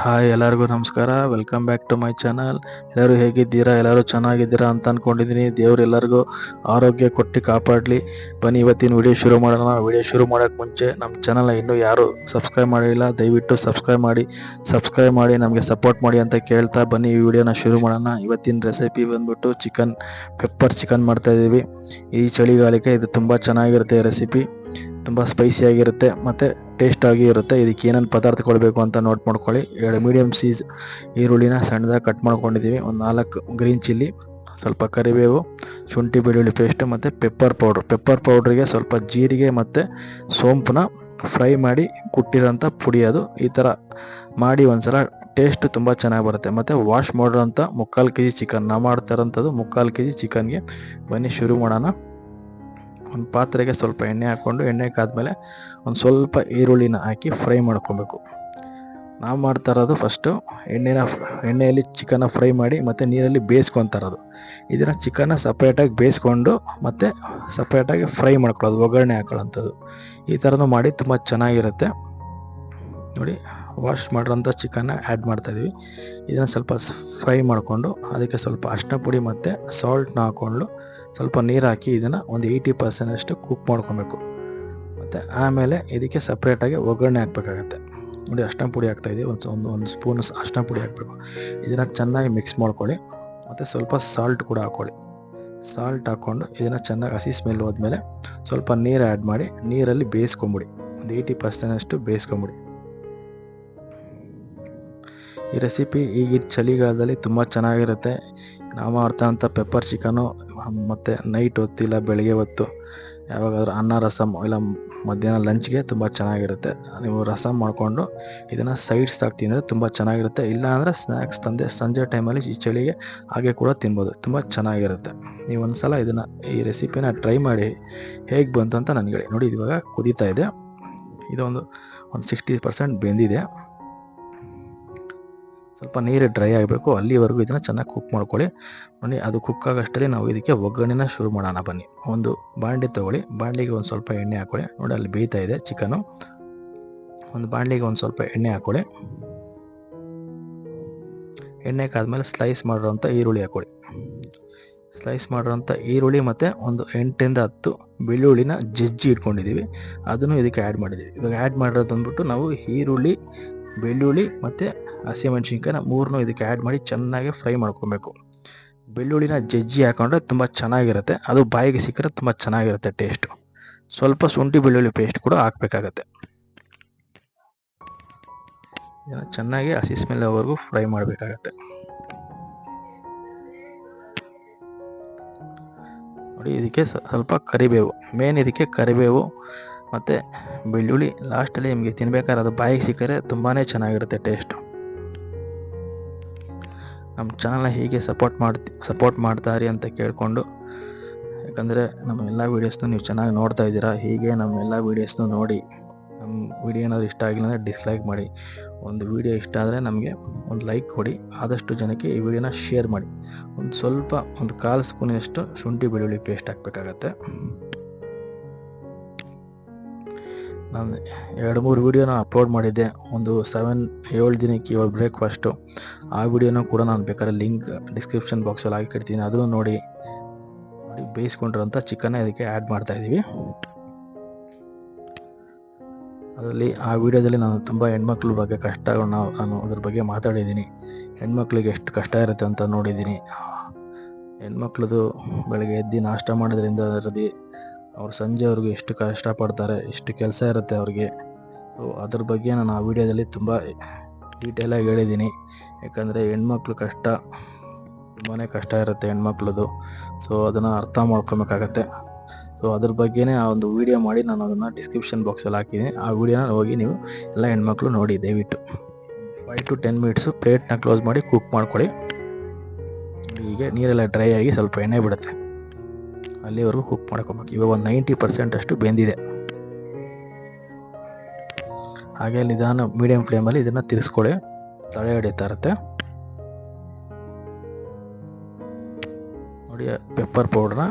Hi, ಎಲ್ಲರಿಗೂ ನಮಸ್ಕಾರ. Welcome back to my channel. ಎಲ್ಲರೂ ಹೇಗಿದ್ದೀರಾ? ಎಲ್ಲರೂ ಚೆನ್ನಾಗಿದ್ದೀರಾ ಅಂತ ಅಂದ್ಕೊಂಡಿದ್ದೀನಿ. ದೇವ್ರು ಎಲ್ಲರಿಗೂ ಆರೋಗ್ಯ ಕೊಟ್ಟು ಕಾಪಾಡಲಿ. ಬನ್ನಿ ಇವತ್ತಿನ ವಿಡಿಯೋ ಶುರು ಮಾಡೋಣ. ವಿಡಿಯೋ ಶುರು ಮಾಡೋಕ್ಕೆ ಮುಂಚೆ ನಮ್ಮ ಚಾನಲ್ನ ಇನ್ನೂ ಯಾರು ಸಬ್ಸ್ಕ್ರೈಬ್ ಮಾಡಿಲ್ಲ, ದಯವಿಟ್ಟು ಸಬ್ಸ್ಕ್ರೈಬ್ ಮಾಡಿ ನಮಗೆ ಸಪೋರ್ಟ್ ಮಾಡಿ ಅಂತ ಕೇಳ್ತಾ ಬನ್ನಿ ಈ ವಿಡಿಯೋನ ಶುರು ಮಾಡೋಣ. ಇವತ್ತಿನ ರೆಸಿಪಿ ಬಂದ್ಬಿಟ್ಟು ಪೆಪ್ಪರ್ ಚಿಕನ್ ಮಾಡ್ತಾಯಿದ್ದೀವಿ. ಈ ಚಳಿಗಾಲಕ್ಕೆ ಇದು ತುಂಬ ಚೆನ್ನಾಗಿರುತ್ತೆ. ರೆಸಿಪಿ ತುಂಬ ಸ್ಪೈಸಿಯಾಗಿರುತ್ತೆ ಮತ್ತು ಟೇಸ್ಟಾಗಿ ಇರುತ್ತೆ. ಇದಕ್ಕೆ ಏನೇನು ಪದಾರ್ಥ ಕೊಡಬೇಕು ಅಂತ ನೋಟ್ ಮಾಡ್ಕೊಳ್ಳಿ. 2 ಮೀಡಿಯಮ್ ಸೈಜ್ ಈರುಳ್ಳಿನ ಸಣ್ಣದಾಗಿ ಕಟ್ ಮಾಡ್ಕೊಂಡಿದ್ದೀವಿ. ಒಂದು 4 ಗ್ರೀನ್ ಚಿಲ್ಲಿ, ಸ್ವಲ್ಪ ಕರಿಬೇವು, ಶುಂಠಿ ಬೆಳ್ಳುಳ್ಳಿ ಪೇಸ್ಟ್ ಮತ್ತು ಪೆಪ್ಪರ್ ಪೌಡ್ರಿಗೆ ಸ್ವಲ್ಪ ಜೀರಿಗೆ ಮತ್ತು ಸೋಂಪನ್ನ ಫ್ರೈ ಮಾಡಿ ಕುಟ್ಟಿರೋಂಥ ಪುಡಿ. ಅದು ಈ ಥರ ಮಾಡಿ ಒಂದ್ಸಲ ಟೇಸ್ಟ್ ತುಂಬ ಚೆನ್ನಾಗಿ ಬರುತ್ತೆ. ಮತ್ತು ವಾಶ್ ಮಾಡಿರೋಂಥ 3/4 kg ಚಿಕನ್ ನಾವು ಮಾಡ್ತಾ ಇರೋಂಥದ್ದು 3/4 kg ಚಿಕನ್ಗೆ. ಬನ್ನಿ ಶುರು ಮಾಡೋಣ. ಒಂದು ಪಾತ್ರೆಗೆ ಸ್ವಲ್ಪ ಎಣ್ಣೆ ಹಾಕ್ಕೊಂಡು, ಎಣ್ಣೆ ಕಾದ್ಮೇಲೆ ಒಂದು ಸ್ವಲ್ಪ ಈರುಳ್ಳಿನ ಹಾಕಿ ಫ್ರೈ ಮಾಡ್ಕೊಬೇಕು. ನಾವು ಮಾಡ್ತಾ ಇರೋದು ಫಸ್ಟು ಎಣ್ಣೆಯಲ್ಲಿ ಚಿಕನ್ನ ಫ್ರೈ ಮಾಡಿ ಮತ್ತು ನೀರಲ್ಲಿ ಬೇಯಿಸ್ಕೊತಾ ಇರೋದು. ಇದನ್ನು ಚಿಕನ್ನ ಸಪ್ರೇಟಾಗಿ ಬೇಯಿಸ್ಕೊಂಡು ಮತ್ತು ಸಪ್ರೇಟಾಗಿ ಫ್ರೈ ಮಾಡ್ಕೊಳ್ಳೋದು, ಒಗ್ಗರಣೆ ಹಾಕೊಳ್ಳೋಂಥದ್ದು. ಈ ಥರನೂ ಮಾಡಿ ತುಂಬ ಚೆನ್ನಾಗಿರುತ್ತೆ. ನೋಡಿ, ವಾಶ್ ಮಾಡಿರೋಂಥ ಚಿಕನ್ನ ಆ್ಯಡ್ ಮಾಡ್ತಾಯಿದ್ದೀವಿ. ಇದನ್ನು ಸ್ವಲ್ಪ ಫ್ರೈ ಮಾಡಿಕೊಂಡು ಅದಕ್ಕೆ ಸ್ವಲ್ಪ ಅರಿಶಿನ ಪುಡಿ ಮತ್ತು ಸಾಲ್ಟ್ನ ಹಾಕ್ಕೊಂಡು ಸ್ವಲ್ಪ ನೀರು ಹಾಕಿ ಇದನ್ನು ಒಂದು 80% ಕುಕ್ ಮಾಡ್ಕೊಬೇಕು. ಮತ್ತು ಆಮೇಲೆ ಇದಕ್ಕೆ ಸಪ್ರೇಟಾಗಿ ಒಗ್ಗರಣೆ ಹಾಕಬೇಕಾಗತ್ತೆ. ನೋಡಿ, ಅರಿಶಿನ ಪುಡಿ ಹಾಕ್ತಾಯಿದ್ದೀವಿ. ಒಂದು ಸ್ಪೂನ್ ಅರಿಶಿನ ಪುಡಿ ಹಾಕಬೇಕು. ಇದನ್ನು ಚೆನ್ನಾಗಿ ಮಿಕ್ಸ್ ಮಾಡ್ಕೊಳ್ಳಿ. ಮತ್ತು ಸ್ವಲ್ಪ ಸಾಲ್ಟ್ ಕೂಡ ಹಾಕ್ಕೊಳ್ಳಿ. ಸಾಲ್ಟ್ ಹಾಕ್ಕೊಂಡು ಇದನ್ನು ಚೆನ್ನಾಗಿ ಹಸಿ ಸ್ಮೆಲ್ ಹೋದ್ಮೇಲೆ ಸ್ವಲ್ಪ ನೀರು ಆ್ಯಡ್ ಮಾಡಿ ನೀರಲ್ಲಿ ಬೇಯಿಸ್ಕೊಂಬಿಡಿ. ಒಂದು 80% ಬೇಯಿಸ್ಕೊಂಬಿಡಿ. ಈ ರೆಸಿಪಿ ಈಗ ಚಳಿಗಾಲದಲ್ಲಿ ತುಂಬ ಚೆನ್ನಾಗಿರುತ್ತೆ. ನಾವು ಮಾಡ್ತಾವಂಥ ಪೆಪ್ಪರ್ ಚಿಕನ್ನು ಮತ್ತು ನೈಟ್ ಹೊತ್ತಿಲ್ಲ ಬೆಳಗ್ಗೆ ಹೊತ್ತು ಯಾವಾಗಾದ್ರೂ ಅನ್ನ ರಸಮ್ ಇಲ್ಲ ಮಧ್ಯಾಹ್ನ ಲಂಚ್ಗೆ ತುಂಬ ಚೆನ್ನಾಗಿರುತ್ತೆ. ನೀವು ರಸಮ್ ಮಾಡಿಕೊಂಡು ಇದನ್ನು ಸೈಡ್ಸ್ ತಿಂದರೆ ತುಂಬ ಚೆನ್ನಾಗಿರುತ್ತೆ. ಇಲ್ಲಾಂದರೆ ಸ್ನ್ಯಾಕ್ಸ್ ಸಂಜೆ ಟೈಮಲ್ಲಿ ಈ ಚಳಿಗೆ ಹಾಗೆ ಕೂಡ ತಿನ್ಬೋದು. ತುಂಬ ಚೆನ್ನಾಗಿರುತ್ತೆ. ನೀವು ಒಂದು ಸಲ ಈ ರೆಸಿಪಿನ ಟ್ರೈ ಮಾಡಿ ಹೇಗೆ ಬಂತು ಅಂತ ನನಗೆ ಹೇಳಿ. ನೋಡಿ, ಇವಾಗ ಕುದೀತಾ ಇದೆ. ಇದೊಂದು 60% ಬೆಂದಿದೆ. ಸ್ವಲ್ಪ ನೀರು ಡ್ರೈ ಆಗಬೇಕು, ಅಲ್ಲಿವರೆಗೂ ಇದನ್ನು ಚೆನ್ನಾಗಿ ಕುಕ್ ಮಾಡ್ಕೊಳ್ಳಿ. ನೋಡಿ, ಅದು ಕುಕ್ ಆಗೋಷ್ಟರಲ್ಲಿ ನಾವು ಇದಕ್ಕೆ ಒಗ್ಗರಣೆನ ಶುರು ಮಾಡೋಣ. ಬನ್ನಿ, ಒಂದು ಬಾಣಲೆ ತೊಗೊಳ್ಳಿ. ಬಾಣಲೆಗೆ ಒಂದು ಸ್ವಲ್ಪ ಎಣ್ಣೆ ಹಾಕ್ಕೊಳ್ಳಿ. ನೋಡಿ, ಅಲ್ಲಿ ಬೇಯ್ತಾ ಇದೆ ಚಿಕನು. ಒಂದು ಬಾಣಲೆಗೆ ಒಂದು ಸ್ವಲ್ಪ ಎಣ್ಣೆ ಹಾಕ್ಕೊಳ್ಳಿ. ಎಣ್ಣೆ ಕಾದ್ಮೇಲೆ ಸ್ಲೈಸ್ ಮಾಡಿರೋಂಥ ಈರುಳ್ಳಿ ಹಾಕ್ಕೊಳ್ಳಿ. ಸ್ಲೈಸ್ ಮಾಡಿರೋಂಥ ಈರುಳ್ಳಿ ಮತ್ತು ಒಂದು 8 ರಿಂದ 10 ಬೆಳ್ಳುಳ್ಳಿನ ಜಜ್ಜಿ ಇಟ್ಕೊಂಡಿದ್ದೀವಿ. ಅದನ್ನು ಇದಕ್ಕೆ ಆ್ಯಡ್ ಮಾಡಿದ್ದೀವಿ. ಇವಾಗ ಆ್ಯಡ್ ಮಾಡಿರೋದು ಬಂದ್ಬಿಟ್ಟು ನಾವು ಈರುಳ್ಳಿ, ಬೆಳ್ಳುಳ್ಳಿ ಮತ್ತು ಹಸಿಮೆಣ್ಸಿನ್ಕಾಯಿನ 3 ಇದಕ್ಕೆ ಆ್ಯಡ್ ಮಾಡಿ ಚೆನ್ನಾಗಿ ಫ್ರೈ ಮಾಡ್ಕೊಬೇಕು. ಬೆಳ್ಳುಳ್ಳಿನ ಜಜ್ಜಿ ಹಾಕೊಂಡ್ರೆ ತುಂಬ ಚೆನ್ನಾಗಿರುತ್ತೆ. ಅದು ಬಾಯಿಗೆ ಸಿಕ್ಕರೆ ತುಂಬ ಚೆನ್ನಾಗಿರುತ್ತೆ ಟೇಸ್ಟು. ಸ್ವಲ್ಪ ಶುಂಠಿ ಬೆಳ್ಳುಳ್ಳಿ ಪೇಸ್ಟ್ ಕೂಡ ಹಾಕಬೇಕಾಗತ್ತೆ. ಇದನ್ನು ಚೆನ್ನಾಗಿ ಹಸಿ ಸ್ಮೆಲ್ ಹೋಗೋವರೆಗೂ ಫ್ರೈ ಮಾಡಬೇಕಾಗತ್ತೆ. ನೋಡಿ, ಇದಕ್ಕೆ ಸ್ವಲ್ಪ ಕರಿಬೇವು, ಮೇನ್ ಇದಕ್ಕೆ ಕರಿಬೇವು ಮತ್ತು ಬೆಳ್ಳುಳ್ಳಿ ಲಾಸ್ಟಲ್ಲಿ ನಿಮಗೆ ತಿನ್ಬೇಕಾದ್ರೆ ಅದು ಬಾಯಿಗೆ ಸಿಕ್ಕರೆ ತುಂಬಾ ಚೆನ್ನಾಗಿರುತ್ತೆ ಟೇಸ್ಟು. ನಮ್ಮ ಚಾನಲ್ನ ಹೀಗೆ ಸಪೋರ್ಟ್ ಮಾಡ್ತಾಯಿರಿ ಅಂತ ಕೇಳಿಕೊಂಡು, ಯಾಕಂದರೆ ನಮ್ಮ ಎಲ್ಲ ವೀಡಿಯೋಸ್ನೂ ನೀವು ಚೆನ್ನಾಗಿ ನೋಡ್ತಾ ಇದ್ದೀರಾ. ಹೀಗೆ ನಮ್ಮ ಎಲ್ಲ ವೀಡಿಯೋಸ್ನೂ ನೋಡಿ. ನಮ್ಮ ವೀಡಿಯೋ ಏನಾದರೂ ಇಷ್ಟ ಆಗಿಲ್ಲ ಅಂದರೆ ಡಿಸ್ಲೈಕ್ ಮಾಡಿ. ಒಂದು ವೀಡಿಯೋ ಇಷ್ಟ ಆದರೆ ನಮಗೆ ಒಂದು ಲೈಕ್ ಕೊಡಿ. ಆದಷ್ಟು ಜನಕ್ಕೆ ಈ ವಿಡಿಯೋನ ಶೇರ್ ಮಾಡಿ. ಒಂದು 1/4 ಸ್ಪೂನಷ್ಟು ಶುಂಠಿ ಬೆಳ್ಳುಳ್ಳಿ ಪೇಸ್ಟ್ ಹಾಕಬೇಕಾಗತ್ತೆ. ನಾನು 2-3 ವೀಡಿಯೋನ ಅಪ್ಲೋಡ್ ಮಾಡಿದ್ದೆ. ಒಂದು 7 ದಿನಕ್ಕೆ ಇವಾಗ ಬ್ರೇಕ್ಫಾಸ್ಟು. ಆ ವಿಡಿಯೋನೂ ಕೂಡ ನಾನು ಬೇಕಾದ್ರೆ ಲಿಂಕ್ ಡಿಸ್ಕ್ರಿಪ್ಷನ್ ಬಾಕ್ಸಲ್ಲಿ ಹಾಕಿರ್ತೀನಿ, ಅದನ್ನು ನೋಡಿ. ಬೇಯಿಸ್ಕೊಂಡಿರೋಂಥ ಚಿಕನ್ನ ಇದಕ್ಕೆ ಆ್ಯಡ್ ಮಾಡ್ತಾಯಿದ್ದೀವಿ. ಅದರಲ್ಲಿ ಆ ವಿಡಿಯೋದಲ್ಲಿ ನಾನು ತುಂಬ ಹೆಣ್ಮಕ್ಳ ಬಗ್ಗೆ ನಾನು ಅದ್ರ ಬಗ್ಗೆ ಮಾತಾಡಿದ್ದೀನಿ. ಹೆಣ್ಮಕ್ಳಿಗೆ ಎಷ್ಟು ಕಷ್ಟ ಇರುತ್ತೆ ಅಂತ ನೋಡಿದ್ದೀನಿ. ಹೆಣ್ಮಕ್ಳದು ಬೆಳಗ್ಗೆ ಎದ್ದು ನಾಷ್ಟ ಮಾಡೋದ್ರಿಂದ ಅವ್ರು ಸಂಜೆವರೆಗೂ ಎಷ್ಟು ಕಷ್ಟಪಡ್ತಾರೆ, ಎಷ್ಟು ಕೆಲಸ ಇರುತ್ತೆ ಅವ್ರಿಗೆ. ಸೊ ಅದ್ರ ಬಗ್ಗೆ ನಾನು ಆ ವಿಡಿಯೋದಲ್ಲಿ ತುಂಬ ಡೀಟೇಲಾಗಿ ಹೇಳಿದ್ದೀನಿ. ಯಾಕಂದರೆ ಹೆಣ್ಮಕ್ಳು ತುಂಬಾ ಕಷ್ಟ ಇರುತ್ತೆ ಹೆಣ್ಮಕ್ಳದು. ಸೊ ಅದನ್ನು ಅರ್ಥ ಮಾಡ್ಕೊಬೇಕಾಗತ್ತೆ. ಸೊ ಅದ್ರ ಬಗ್ಗೆನೇ ಆ ಒಂದು ವಿಡಿಯೋ ಮಾಡಿ ನಾನು ಅದನ್ನು ಡಿಸ್ಕ್ರಿಪ್ಷನ್ ಬಾಕ್ಸಲ್ಲಿ ಹಾಕಿದ್ದೀನಿ. ಆ ವಿಡಿಯೋನ ಹೋಗಿ ನೀವು ಎಲ್ಲ ಹೆಣ್ಮಕ್ಳು ನೋಡಿ ದಯವಿಟ್ಟು. 5 to 10 ಮಿನಿಟ್ಸು ಪ್ಲೇಟ್ನ ಕ್ಲೋಸ್ ಮಾಡಿ ಕುಕ್ ಮಾಡ್ಕೊಳ್ಳಿ. ಹೀಗೆ ನೀರೆಲ್ಲ ಡ್ರೈ ಆಗಿ ಸ್ವಲ್ಪ ಎಣ್ಣೆ ಬಿಡುತ್ತೆ, ಅಲ್ಲಿವರೆಗೂ ಕುಕ್ ಮಾಡ್ಕೊಬೇಕು. ಇವಾಗ ಒಂದು 90% ಅಷ್ಟು ಬೆಂದಿದೆ. ಹಾಗೆ ನಿಧಾನ ಮೀಡಿಯಂ ಫ್ಲೇಮಲ್ಲಿ ಇದನ್ನು ತಿರ್ಸ್ಕೊಳ್ಳಿ. ತಳೆ ಹಿಡಿತಾ ಇರುತ್ತೆ. ನೋಡಿ, ಪೆಪ್ಪರ್ ಪೌಡ್ರನ್ನ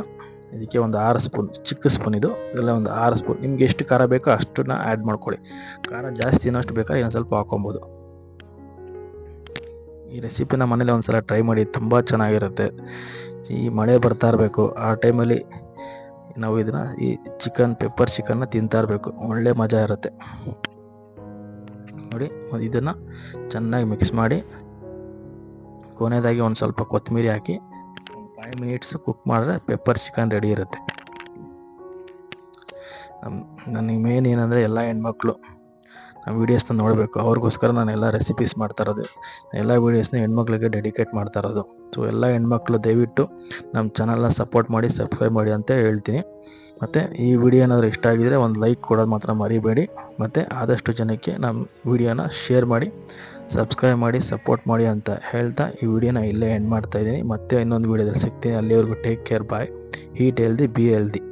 ಇದಕ್ಕೆ ಒಂದು 6 ಸ್ಪೂನ್, ಚಿಕ್ಕ ಸ್ಪೂನ್ ಇದೆಲ್ಲ ಒಂದು 6 ಸ್ಪೂನ್. ನಿಮ್ಗೆ ಎಷ್ಟು ಖಾರ ಬೇಕೋ ಅಷ್ಟನ್ನ ಆ್ಯಡ್ ಮಾಡ್ಕೊಳ್ಳಿ. ಖಾರ ಜಾಸ್ತಿ ಇನ್ನಷ್ಟು ಬೇಕಾದ್ರೆ ಇನ್ನೊಂದು ಸ್ವಲ್ಪ ಹಾಕೊಬೋದು. ಈ ರೆಸಿಪಿನ ಮನೇಲಿ ಒಂದ್ಸಲ ಟ್ರೈ ಮಾಡಿ, ತುಂಬ ಚೆನ್ನಾಗಿರುತ್ತೆ. ಈ ಮಳೆ ಬರ್ತಾ ಇರಬೇಕು ಆ ಟೈಮಲ್ಲಿ ನಾವು ಇದನ್ನು ಈ ಪೆಪ್ಪರ್ ಚಿಕನ್ನ ತಿಂತಾ ಇರಬೇಕು, ಒಳ್ಳೆ ಮಜಾ ಇರುತ್ತೆ ನೋಡಿ. ಇದನ್ನು ಚೆನ್ನಾಗಿ ಮಿಕ್ಸ್ ಮಾಡಿ ಕೊನೆಯದಾಗಿ ಒಂದು ಸ್ವಲ್ಪ ಕೊತ್ತಂಬರಿ ಹಾಕಿ 5 ಮಿನಿಟ್ಸ್ ಕುಕ್ ಮಾಡಿದ್ರೆ ಪೆಪ್ಪರ್ ಚಿಕನ್ ರೆಡಿ ಇರುತ್ತೆ. ನನಗೆ ಮೇನ್ ಏನಂದರೆ ಎಲ್ಲ ಹೆಣ್ಮಕ್ಳು ನಮ್ಮ ವೀಡಿಯೋಸ್ನ ನೋಡಬೇಕು, ಅವ್ರಿಗೋಸ್ಕರ ನಾನು ಎಲ್ಲ ರೆಸಿಪೀಸ್ ಮಾಡ್ತಾ ಇರೋದು, ಎಲ್ಲ ವೀಡಿಯೋಸ್ನ ಹೆಣ್ಮಕ್ಳಿಗೆ ಡೆಡಿಕೇಟ್ ಮಾಡ್ತಾ ಇರೋದು. ಸೊ ಎಲ್ಲ ಹೆಣ್ಮಕ್ಳು ದಯವಿಟ್ಟು ನಮ್ಮ ಚಾನಲ್ನ ಸಪೋರ್ಟ್ ಮಾಡಿ, ಸಬ್ಸ್ಕ್ರೈಬ್ ಮಾಡಿ ಅಂತ ಹೇಳ್ತೀನಿ. ಮತ್ತು ಈ ವಿಡಿಯೋ ಏನಾದರೂ ಇಷ್ಟ ಆಗಿದರೆ ಒಂದು ಲೈಕ್ ಕೊಡೋದು ಮಾತ್ರ ಮರಿಬೇಡಿ. ಮತ್ತು ಆದಷ್ಟು ಜನಕ್ಕೆ ನಮ್ಮ ವಿಡಿಯೋನ ಶೇರ್ ಮಾಡಿ, ಸಬ್ಸ್ಕ್ರೈಬ್ ಮಾಡಿ, ಸಪೋರ್ಟ್ ಮಾಡಿ ಅಂತ ಹೇಳ್ತಾ ಈ ವಿಡಿಯೋನ ಇಲ್ಲೇ ಎಂಡ್ ಮಾಡ್ತಾಯಿದ್ದೀನಿ. ಮತ್ತೆ ಇನ್ನೊಂದು ವೀಡಿಯೋದಲ್ಲಿ ಸಿಗ್ತೀನಿ. ಅಲ್ಲಿವರೆಗೂ take care, bye. Eat healthy, be healthy.